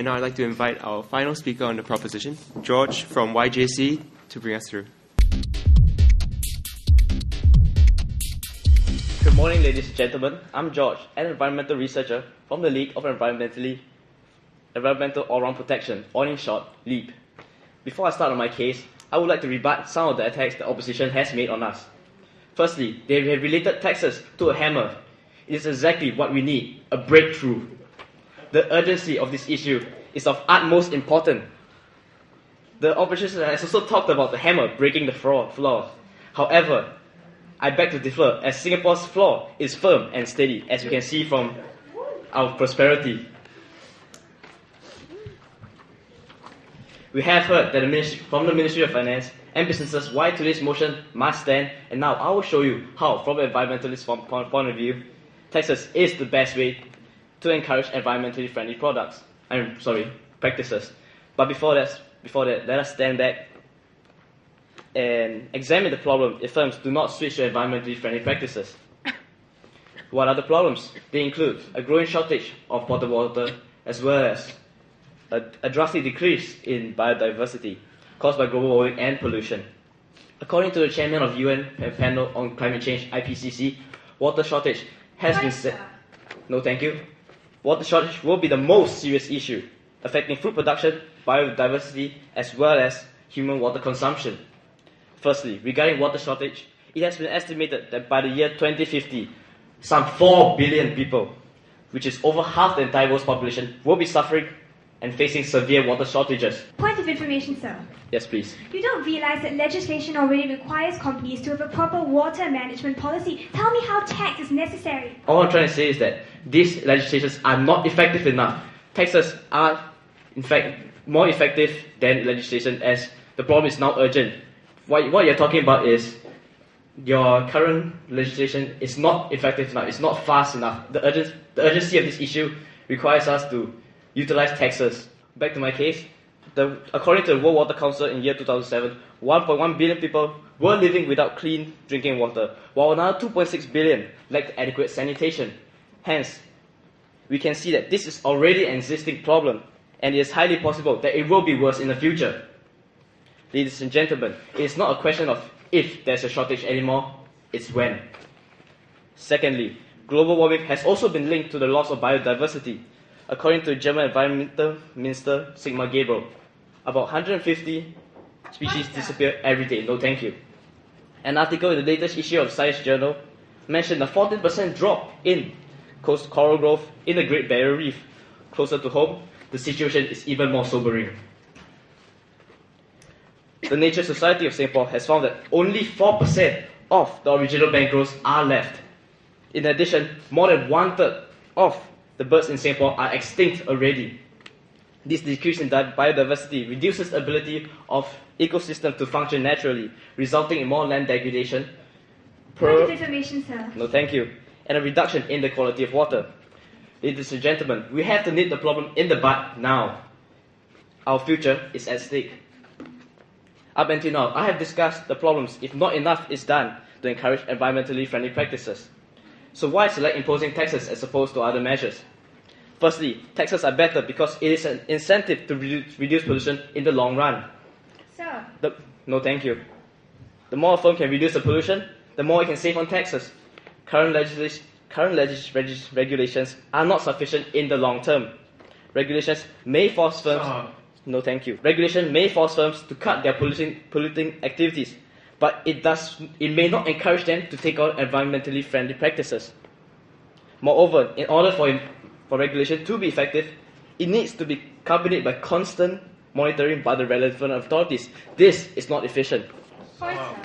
And now I'd like to invite our final speaker on the proposition, George from YJC, to bring us through. Good morning, ladies and gentlemen. I'm George, an environmental researcher from the League of Environmental All-Round Protection, or in short, LEAP. Before I start on my case, I would like to rebut some of the attacks the opposition has made on us. Firstly, they have related taxes to a hammer. It is exactly what we need, a breakthrough. The urgency of this issue is of utmost importance. The opposition has also talked about the hammer breaking the floor. However, I beg to differ, as Singapore's floor is firm and steady, as you can see from our prosperity. We have heard that from the Ministry of Finance and businesses why today's motion must stand, and now I will show you how, from an environmentalist point of view, taxes is the best way to encourage environmentally friendly practices. But before that, let us stand back and examine the problem if firms do not switch to environmentally friendly practices. What are the problems? They include a growing shortage of potable water, as well as a drastic decrease in biodiversity caused by global warming and pollution. According to the chairman of UN panel on climate change, IPCC, water shortage has been said. No, thank you. Water shortage will be the most serious issue, affecting food production, biodiversity, as well as human water consumption. Firstly, regarding water shortage, it has been estimated that by the year 2050, some 4 billion people, which is over half the entire world's population, will be suffering and facing severe water shortages. Point of information, sir. Yes, please. You don't realize that legislation already requires companies to have a proper water management policy. Tell me how tax is necessary. All I'm trying to say is that these legislations are not effective enough. Taxes are, in fact, more effective than legislation, as the problem is now urgent. What you're talking about is your current legislation is not effective enough, it's not fast enough. The urgency of this issue requires us to utilize taxes. Back to my case, according to the World Water Council in year 2007, 1.1 billion people were living without clean drinking water, while another 2.6 billion lacked adequate sanitation. Hence, we can see that this is already an existing problem, and it is highly possible that it will be worse in the future. Ladies and gentlemen, it is not a question of if there's a shortage anymore, it's when. Secondly, global warming has also been linked to the loss of biodiversity. According to German Environmental Minister Sigmar Gabriel, about 150 species disappear every day. No, thank you. An article in the latest issue of Science Journal mentioned a 14% drop in coral growth in the Great Barrier Reef. Closer to home, the situation is even more sobering. The Nature Society of Singapore has found that only 4% of the original mangroves are left. In addition, more than 1/3 of the birds in Singapore are extinct already. This decrease in biodiversity reduces the ability of ecosystems to function naturally, resulting in more land degradation. Point of information, sir. No, thank you. And a reduction in the quality of water. Ladies and gentlemen, we have to nip the problem in the bud now. Our future is at stake. Up until now, I have discussed the problems if not enough is done to encourage environmentally friendly practices. So why select imposing taxes as opposed to other measures? Firstly, taxes are better because it is an incentive to reduce pollution in the long run. Sir. No, thank you. The more a firm can reduce the pollution, the more it can save on taxes. Current regulations are not sufficient in the long term. Regulations may force firms... No, thank you. Regulation may force firms to cut their polluting activities, but it may not encourage them to take on environmentally friendly practices. Moreover, in order for regulation to be effective, it needs to be accompanied by constant monitoring by the relevant authorities. This is not efficient. Sorry, sir.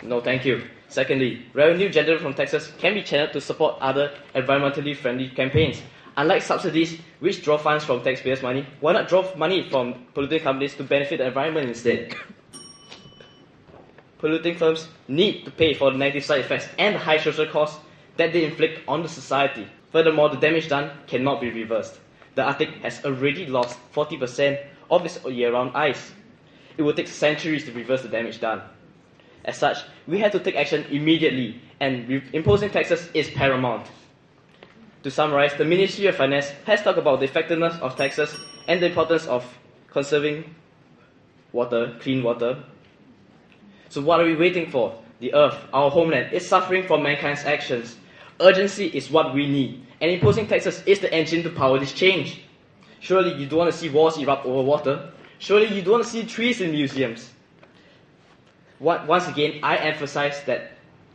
No, thank you. Secondly, revenue generated from taxes can be channeled to support other environmentally friendly campaigns. Unlike subsidies, which draw funds from taxpayers' money, why not draw money from polluting companies to benefit the environment instead? Polluting firms need to pay for the negative side effects and the high social costs that they inflict on the society. Furthermore, the damage done cannot be reversed. The Arctic has already lost 40% of its year-round ice. It will take centuries to reverse the damage done. As such, we have to take action immediately, and imposing taxes is paramount. To summarize, the Ministry of Finance has talked about the effectiveness of taxes and the importance of conserving water, clean water. So what are we waiting for? The earth, our homeland, is suffering from mankind's actions. Urgency is what we need, and imposing taxes is the engine to power this change. Surely you don't want to see wars erupt over water. Surely you don't want to see trees in museums. Once again, I emphasize that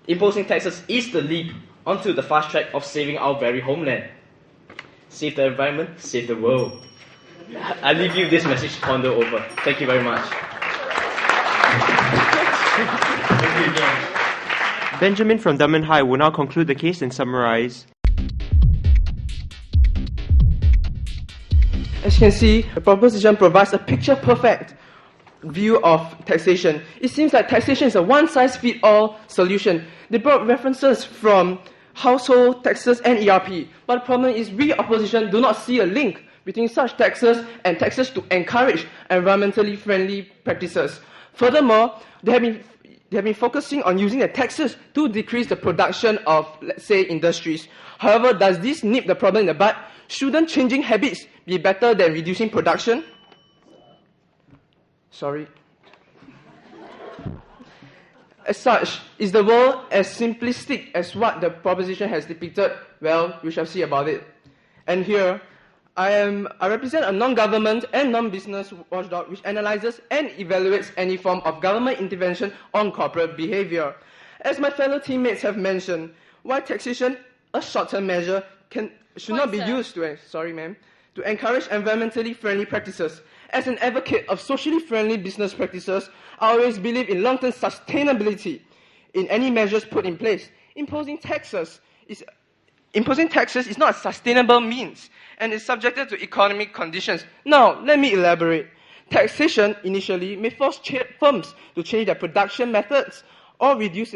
imposing taxes is the leap onto the fast track of saving our very homeland. Save the environment, save the world. I leave you this message to ponder over. Thank you very much. Benjamin from Dunman High will now conclude the case and summarize. As you can see, the proposition provides a picture-perfect view of taxation. It seems like taxation is a one-size-fits-all solution. They brought references from household taxes and ERP, but the problem is we opposition do not see a link between such taxes and taxes to encourage environmentally friendly practices. Furthermore, they have been focusing on using the taxes to decrease the production of, let's say, industries. However, does this nip the problem in the bud? Shouldn't changing habits be better than reducing production? Sorry. As such, is the world as simplistic as what the proposition has depicted? Well, we shall see about it. And here, I represent a non-government and non-business watchdog which analyzes and evaluates any form of government intervention on corporate behavior. As my fellow teammates have mentioned, while taxation, a short-term measure, should not be used to encourage environmentally friendly practices. As an advocate of socially friendly business practices, I always believe in long-term sustainability in any measures put in place. Imposing taxes is not a sustainable means and is subjected to economic conditions. Now, let me elaborate. Taxation initially may force firms to change their production methods or reduce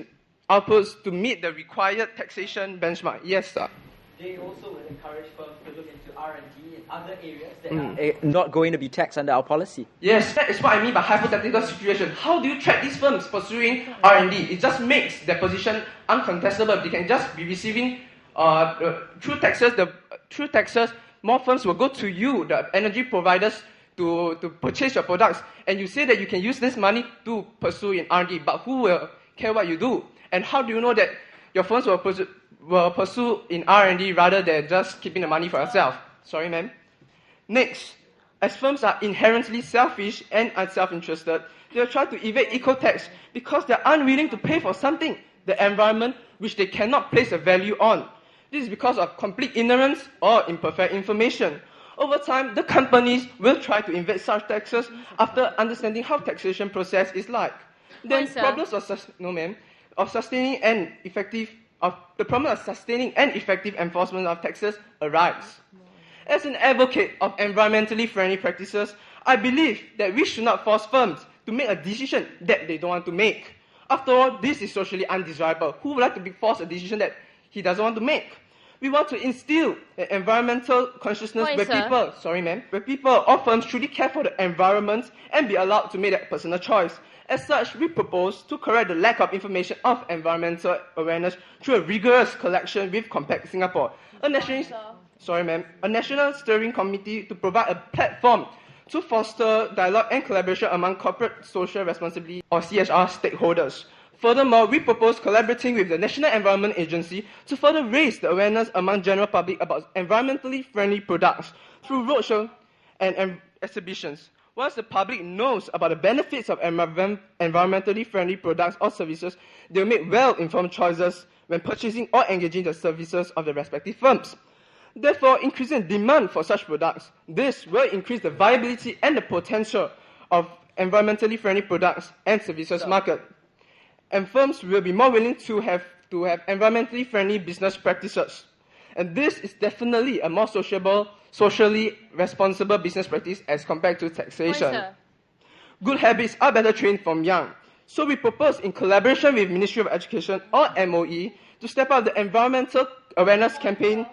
outputs to meet the required taxation benchmark. Yes, sir. They also will encourage firms to look into R&D in other areas that are not going to be taxed under our policy. Yes, that is what I mean by hypothetical situation. How do you track these firms pursuing R&D? It just makes their position uncontestable. They can just be receiving through taxes. More firms will go to you, the energy providers, to purchase your products. And you say that you can use this money to pursue in R&D, but who will care what you do? And how do you know that your firms will pursue in R&D rather than just keeping the money for yourself? Sorry, ma'am. Next, as firms are inherently selfish and self-interested, they will try to evade eco-tax because they are unwilling to pay for something, the environment, which they cannot place a value on. This is because of complete ignorance or imperfect information. Over time, the companies will try to evade such taxes after understanding how taxation process is like. Then problems of sustaining and effective enforcement of taxes arise. As an advocate of environmentally friendly practices, I believe that we should not force firms to make a decision that they don't want to make. After all, this is socially undesirable. Who would like to be forced a decision that he doesn't want to make? We want to instill an environmental consciousness where people or firms truly care for the environment and be allowed to make that personal choice. As such, we propose to correct the lack of information of environmental awareness through a rigorous collection with Compact Singapore, a national steering committee to provide a platform to foster dialogue and collaboration among corporate social responsibility or CSR stakeholders. Furthermore, we propose collaborating with the National Environment Agency to further raise the awareness among general public about environmentally friendly products through roadshows and exhibitions. Once the public knows about the benefits of environmentally friendly products or services, they will make well-informed choices when purchasing or engaging the services of the respective firms. Therefore, increasing demand for such products, this will increase the viability and the potential of environmentally friendly products and services market. And firms will be more willing to have environmentally friendly business practices. And this is definitely a more socially responsible business practice as compared to taxation. Good habits are better trained from young. So we propose, in collaboration with Ministry of Education or MOE, to step up the environmental awareness campaign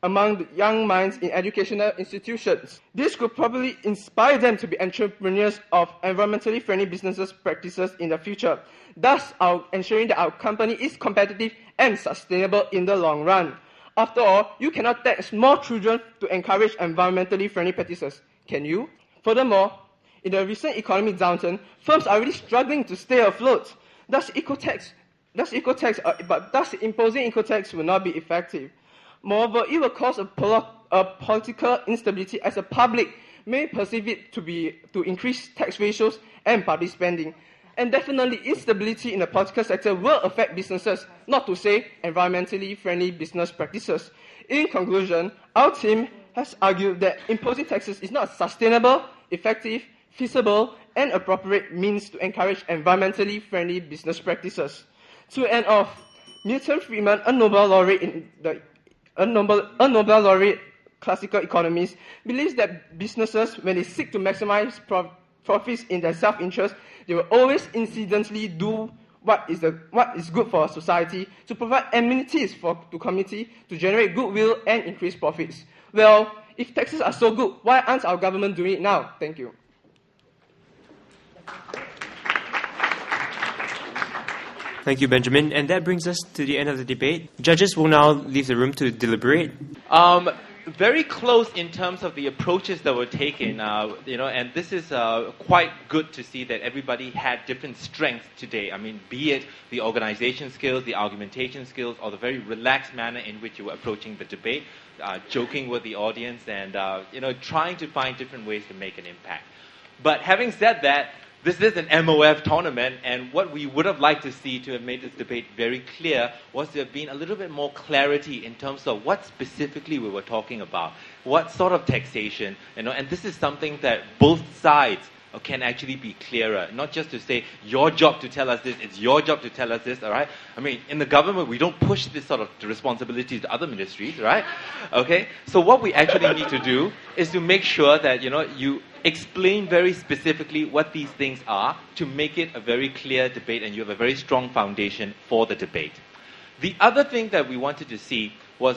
among the young minds in educational institutions. This could probably inspire them to be entrepreneurs of environmentally friendly businesses practices in the future, thus ensuring that our company is competitive and sustainable in the long run. After all, you cannot tax more children to encourage environmentally friendly practices, Can you? Furthermore, in the recent economic downturn, firms are really struggling to stay afloat. Thus, imposing eco-tax will not be effective. Moreover, it will cause a political instability as the public may perceive it to increase tax ratios and public spending. And definitely, instability in the political sector will affect businesses, not to say environmentally friendly business practices. In conclusion, our team has argued that imposing taxes is not a sustainable, effective, feasible, and appropriate means to encourage environmentally friendly business practices. To end off, Milton Friedman, a Nobel laureate classical economist, believes that businesses, when they seek to maximize profits in their self-interest, they will always incidentally do what is good for society, to provide amenities to community, to generate goodwill and increase profits. Well, if taxes are so good, why aren't our government doing it now? Thank you. Thank you, Benjamin. And that brings us to the end of the debate. Judges will now leave the room to deliberate. Very close in terms of the approaches that were taken, and this is quite good to see that everybody had different strengths today. I mean, be it the organization skills, the argumentation skills, or the very relaxed manner in which you were approaching the debate, joking with the audience, and trying to find different ways to make an impact. But having said that, this is an MOF tournament, and what we would have liked to see to have made this debate very clear was there have been a little bit more clarity in terms of what specifically we were talking about, what sort of taxation, and this is something that both sides can actually be clearer, not just to say, your job to tell us this, it's your job to tell us this, all right? I mean, in the government, we don't push this sort of responsibility to other ministries, right? Okay? So what we actually need to do is to make sure that, you explain very specifically what these things are to make it a very clear debate and you have a very strong foundation for the debate. The other thing that we wanted to see was,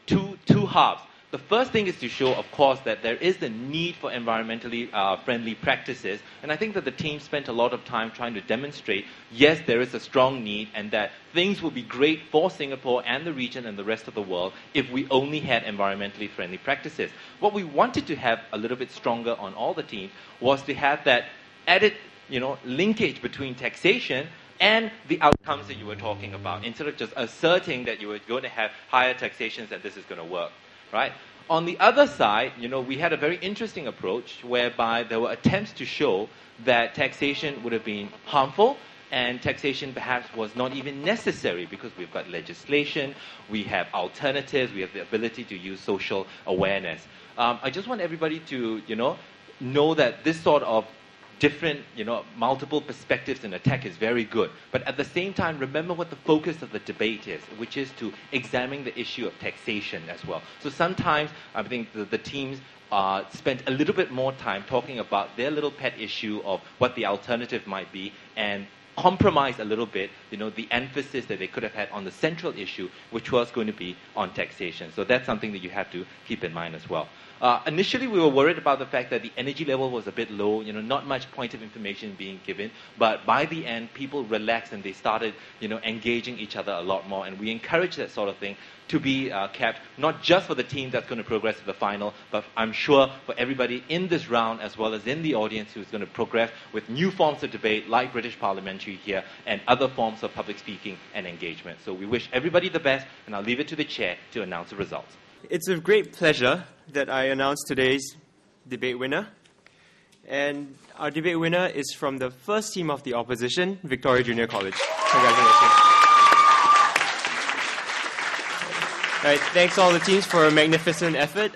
two halves. The first thing is to show, of course, that there is the need for environmentally friendly practices. And I think that the team spent a lot of time trying to demonstrate, yes, there is a strong need and that things will be great for Singapore and the region and the rest of the world if we only had environmentally friendly practices. What we wanted to have a little bit stronger on all the teams was to have that added, linkage between taxation and the outcomes that you were talking about, instead of just asserting that you were going to have higher taxations and this is going to work. Right? On the other side, we had a very interesting approach whereby there were attempts to show that taxation would have been harmful and taxation perhaps was not even necessary because we've got legislation, we have alternatives, we have the ability to use social awareness. I just want everybody to, know that this sort of different, multiple perspectives in attack is very good. But at the same time, remember what the focus of the debate is, which is to examine the issue of taxation as well. So sometimes I think the teams spent a little bit more time talking about their little pet issue of what the alternative might be and compromise a little bit, the emphasis that they could have had on the central issue, which was going to be on taxation. So that's something that you have to keep in mind as well. Initially, we were worried about the fact that the energy level was a bit low, not much point of information being given. But by the end, people relaxed and they started, engaging each other a lot more. And we encourage that sort of thing to be kept, not just for the team that's going to progress to the final, but I'm sure for everybody in this round as well as in the audience who's going to progress with new forms of debate like British Parliamentary here and other forms of public speaking and engagement. So we wish everybody the best, and I'll leave it to the chair to announce the results. It's a great pleasure that I announce today's debate winner. And our debate winner is from the first team of the opposition, Victoria Junior College. Congratulations. All right, thanks all the teams for a magnificent effort.